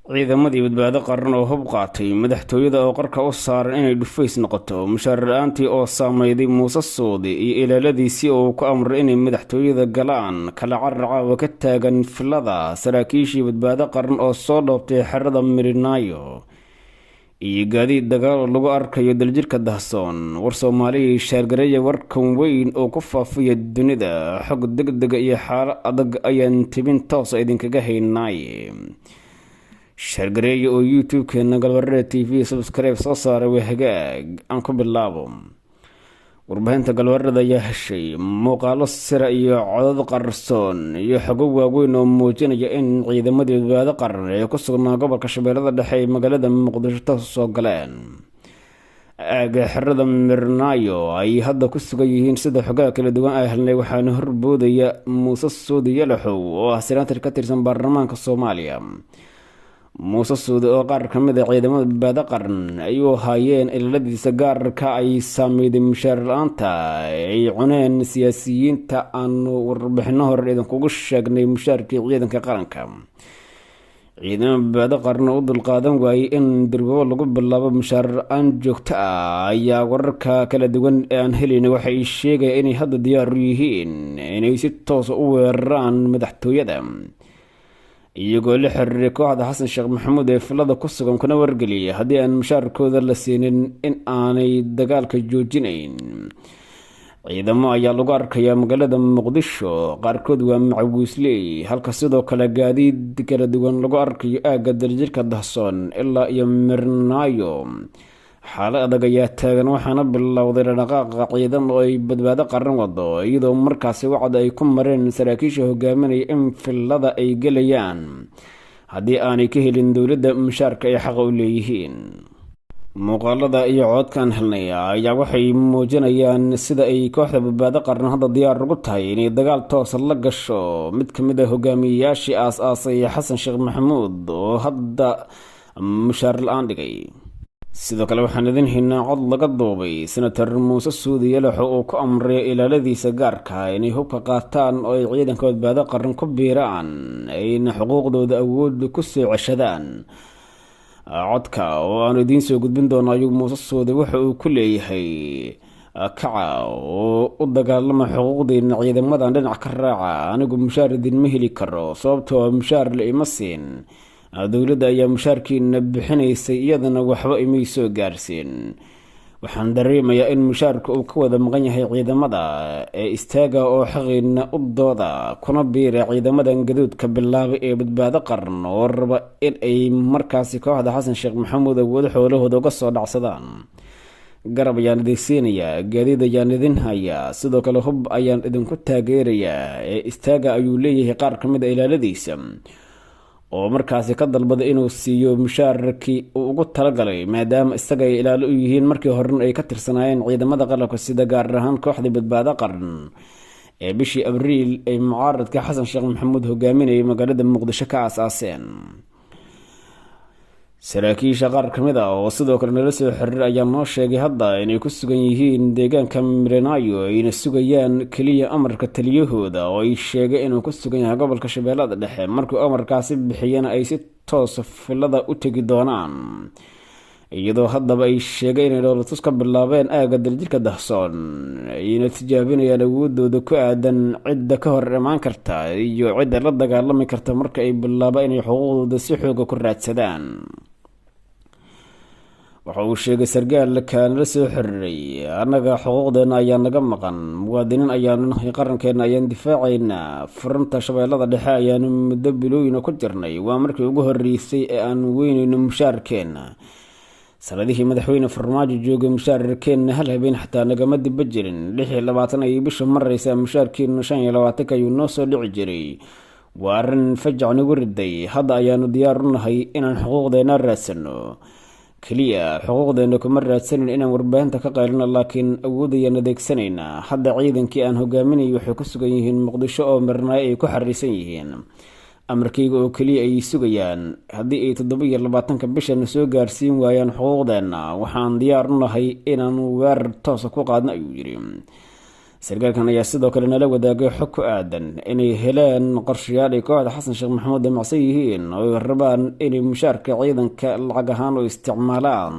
ciidamadii badbaado qaran oo hub qaatay madaxtooyada oo qarka u saaran inay dhufays noqoto mushaar la-aantii oo saameyday muuse suudi iyo ilaaladiisii oo ku amray inay madaxtooyada galaan kala caracaawa ka taagan filada saraakiishii badbaado qaran oo soo dhoobtay xerada mirinaayo iyo gaadiid dagaal oo lagu arkayo daljirka dahsoon war soomaaliya shaargareeya warkan weyn oo ku faafaya dunida xog degdega iyo xaalo adag ayaan tibin toosa idinkaga haynaaye shaargareeya oo youtube-keena galwarada t v subscribe soo saaray waa hagaag aan ku bilaabo. warbaahinta galwarada ayaa heshay muuqaalo sira iyo codad qarsoon iyo xogo waaweyn oo muujinaya in ciidamadii badbaado qaran ee ku sugnaa gobolka shabeellada dhexe ay magaalada muqdisho toos soo galeen aaga xerada mirinaayo ay hadda ku sugan yihiin sida xogaha kala duwan ay helnay waxaana horboodaya muuse suudi yalaxow oo ah senatar ka tirsan baarlamaanka soomaaliya. muuse suudi oo qaar ka mid a ciidamada badbaado qaran ayuu haayeen ilaaladiisa gaarka ay saameyday mushaar la-aanta ay cuneen siyaasiyiinta aanu warbixino hore idinkugu sheegnay mushaarkii ciidanka qaranka. ciidamada badbaado qaran oo u dulqaadan waayey in dirbabo lagu bilaabo mushaar la-aan joogto ah ayaa wararka kala duwan ee aan helayna waxay sheegayaan inay hadda diyaar u yihiin inay si toosa u weeraraan madaxtooyada iyagoo la xiriiray kooxda xasan sheekh maxamuud ee filada ku sugan kuna wargeliyay haddii aan mushaarkooda la siinin in aanay dagaalka joojinayn. ciidamo ayaa lagu arkayaa magaalada muqdisho qaarkood waa macawiisley halka sidoo kale gaadiid kala duwan lagu arkayo aagga daljirka dahsoon ilaa iyo mirinaayo. xaalad adag ayaa taagan waxaana bilowday dhaqaaqa ciidan oo ay badbaado qaran wado iyadoo markaasi wacd ay ku mareen saraakiisha hogaaminaya in filada ay gelayaan haddii aanay ka helin dowladda mushaarka ay xaqa u leeyihiin. muuqaalada iyo codkaan helnay ayaa waxay muujinayaan sida ay kooxda badbaado qaran hadda diyaar ugu tahay inay dagaal toosa la gasho mid ka mid a hogaamiyeyaashii aas-aasay xasan sheekh maxamuud oo hadda mushaar la-aan dhigay. sidoo kale waxaan idin haynaa cod laga duubay senatar muuse suudi yalaxo oo ku amray ilaaladiisa gaarka inay hubka qaataan oo ay ciidanka badbaado qaran ku biiraan ayna xuquuqdooda awood ku soo ceshadaan. codka oo aanu idiin soo gudbin doono ayuu muuse suudi waxa uu ku leeyahay kaca oo u dagaalama xuquuqdeena ciidamadan dhinac ka raaca anigu mushaar idinma heli karo sababtoo mushaar la ima siin dowladda ayaa mushaarkiina bixinaysay iyadana waxba imay soo gaarsiin. waxaan dareemayaa in mushaarka uu ka wada maqan yahay ciidamada ee istaaga oo xaqiina u dooda kuna biira ciidamadan gaduudka bilaabay ee badbaado qaran oo raba in ay markaasi kooxda xasan sheekh maxamuud awoodo xoolahooda uga soo dhacsadaan. garab ayaan idin siinayaa gaadiid ayaan idin hayaa sidoo kale hub ayaan idinku taageerayaa ee istaaga ayuu leeyahay qaar ka mid a ilaaladiisa oo markaasi ka dalbada inuu siiyo mushaarkii uu ugu talagalay maadaama isaga ay ilaalo u yihiin markii horena ay ka tirsanaayeen ciidamada qalabka sida gaar ahaan kooxdii badbaado qaran ee bishii abriil ay mucaaradka xasan sheekh maxamuud hogaaminayay magaalada muqdisho ka aas-aaseen. saraakiisha qaar ka mid a oo sidoo kale nala soo xiriir ayaa noo sheegay hadda inay ku sugan yihiin deegaanka mirinaayo ayna sugayaan keliya amarka taliyahooda oo ay sheegay inuu ku sugan yahay gobolka shabeellada dhexe markuu amarkaasi bixiyana ay si toosa filada u tegi doonaan iyadoo haddaba ay sheegay inay dhoolatus ka bilaabeen aagga daljirka dahsoon ayna tijaabinayaan awoodooda ku aadan cidda ka hor imaan karta iyo cidda la dagaalami karta marka ay bilaaba inay xuquuqdooda si xooga ku raadsadaan. waxa uu sheegay sargaal kaanala soo xiriiray annaga xuquuqdeena ayaa naga maqan muwaadiniin ayaanu nahay qarankeena ayaan difaacaynaa furanta shabeellada dhexe ayaanu muddo bilooyina ku jirnay waa markii ugu horreysay ee aan weynayno mushaarkeena. sanadihii madaxweyne farmaajo joogay mushaarkeena hal habeen xataa nagama diba jirin 26 ayay bisha maraysaa mushaarkeena 25 ayuu noo soo dhici jiray. waa arrin fajac nagu riday hadda ayaanu diyaar u nahay inaan xuquuqdeena raadsano keliya xuquuqdeena kuma raadsanin inaan warbaahinta ka qaylino laakiin awood ayaan adeegsanaynaa. hadda ciidankii aan hogaaminayay waxay ku sugan yihiin muqdisho oo mirinaayo ay ku xariisan yihiin amarkayga oo keliya ay sugayaan haddii ay 27 bishana soo gaarsiin waayaan xuquuqdeena waxaan diyaar u nahay inaan weerar toosa ku qaadno ayuu yidhi. sarkaalkan ayaa sidoo kale nala wadaagay xog ku aadan inay heleen qorshayaal ay kooxda xasan sheekh maxamuud damacsan yihiin oo ay rabaan inay mushaarka ciidanka lacag ahaan u isticmaalaan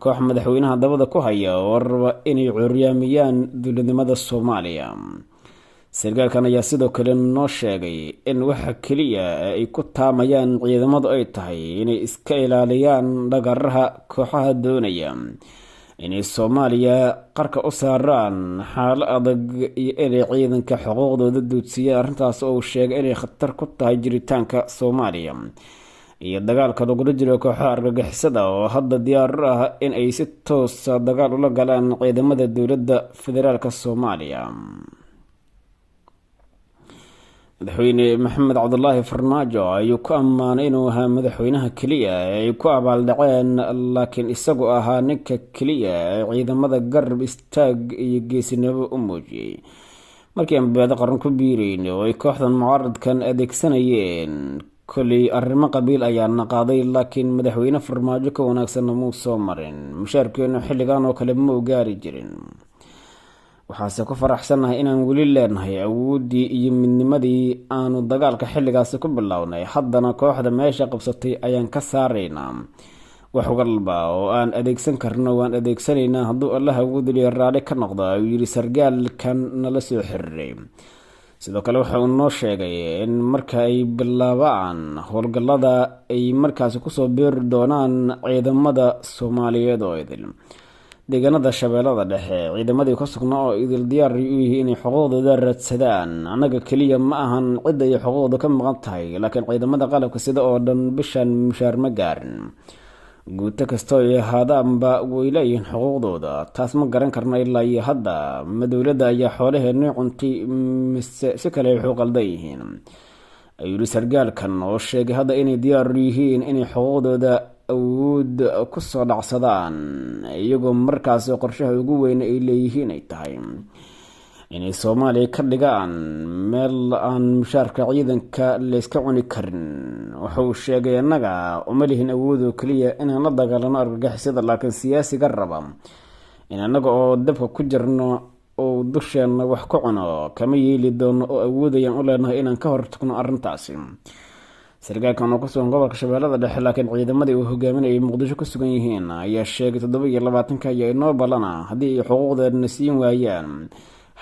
koox madaxweynaha dabada ku haya oo raba inay curyaamiyaan dowladnimada soomaaliya. sarkaalkan ayaa sidoo kale noo sheegay in waxa keliya ay ku taamayaan ciidamadu ay tahay inay iska ilaaliyaan dhagaraha kooxaha doonaya inay soomaaliya qarka u saaraan xaalo adag iyo inay ciidanka xuquuqdooda duudsiyaan, arrintaas oo uu sheegay inay khatar ku tahay jiritaanka soomaaliya iyo dagaalka lagula jiro kooxaha argagixisada oo hadda diyaar u ah in ay si toosa dagaal ula galaan ciidamada dowladda federaalk soomaaliya. madaxweyne maxamed cabdulaahi farmaajo ayuu ku ammaanay inuu ahaa madaxweynaha keliya ee ay ku abaaldhaceen, laakiin isagu ahaa ninka keliya ee ciidamada garab istaag iyo geesinimo u muujiyey markii aan badbaado qaran ku biirayn oo ay kooxdan mucaaradkan adeegsanayeen. koley arrimo qabiil ayaana qaaday, laakiin madaxweyne farmaajo ka wanaagsanna muu soo marin. mushaarkeenu xilligan oo kale ma u gaari jirin. waxaase ku faraxsannahay inaan weli leenahay awooddii iyo midnimadii aanu dagaalka xilligaasi ku bilownay, haddana kooxda meesha qabsatay ayaan ka saaraynaa. wax walba oo aan adeegsan karno waan adeegsanaynaa hadduu allah awoodliya raalli ka noqdo, ayuu yidhi sarkaalkan nala soo xiriiray. sidoo kale waxa uu noo sheegay in marka ay bilaabaan howlgallada ay markaasi kusoo beeri doonaan ciidamada soomaaliyeed oo idil deegaanada shabeellada dhexe. ciidamadii ku sugnaa oo idil diyaar u yihiin inay xuquuqdooda raadsadaan. annaga keliya ma ahan cidda ay xuquuqda ka maqan tahay, laakiin ciidamada qalabka sida oo dhan bishan mushaar ma gaarin. guuto kastoo ay ahaadaanba way leeyihiin xuquuqdooda, taas ma garan karna ilaa iyo hadda. ma dowladda ayaa xoolaheennii cuntay mise si kale waxu qaldan yihiin, ayuu yihi sarkaalkan oo sheegay hadda inay diyaar yihiin inay xuquuqdooda awood ku soo dhacsadaan, iyagoo markaas qorshaha ugu weyn ay leeyihiin ay tahay inay soomaaliya ka dhigaan meel aan mushaarka ciidanka layska cuni karin. wuxuu sheegay annaga uma lihin awoodoo keliya inaan la dagaalano argagixisada, laakiin siyaasiga raba in annaga oo dabka ku jirno oo dusheenna wax ku cuno kama yeeli doono oo awoodayaan u leenahay inaan ka hortagno arrintaasi. sarkaalkan oo ku sugan gobolka shabeellada dhexe, laakiin ciidamadii uu hogaaminayay muqdisho ku sugan yihiin, ayaa sheegay 27 ayaa inoo ballana haddii ay xuquuqdeedna siin waayaan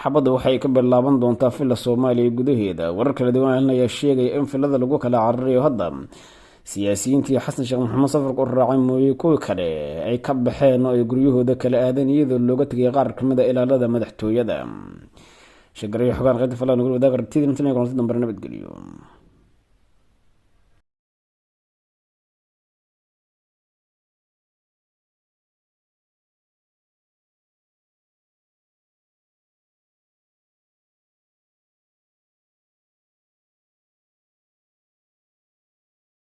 xabadda waxay ka bilaaban doontaa filla soomaaliya gudaheeda. warar kala duwan ayaa sheegaya in fillada lagu kala cararayo hadda siyaasiyiintii xasan sheekh maxamuud safarka u raacay mooye kuwii kale ay ka baxeen oo ay guryahooda kala aadeen iyadoo looga tegay qaar kamid a ilaalada madaxtooyada. shagarayo xogaan qaybta falaa nugul wadaag aragtida intan kulanti dambe nabadgeliyo.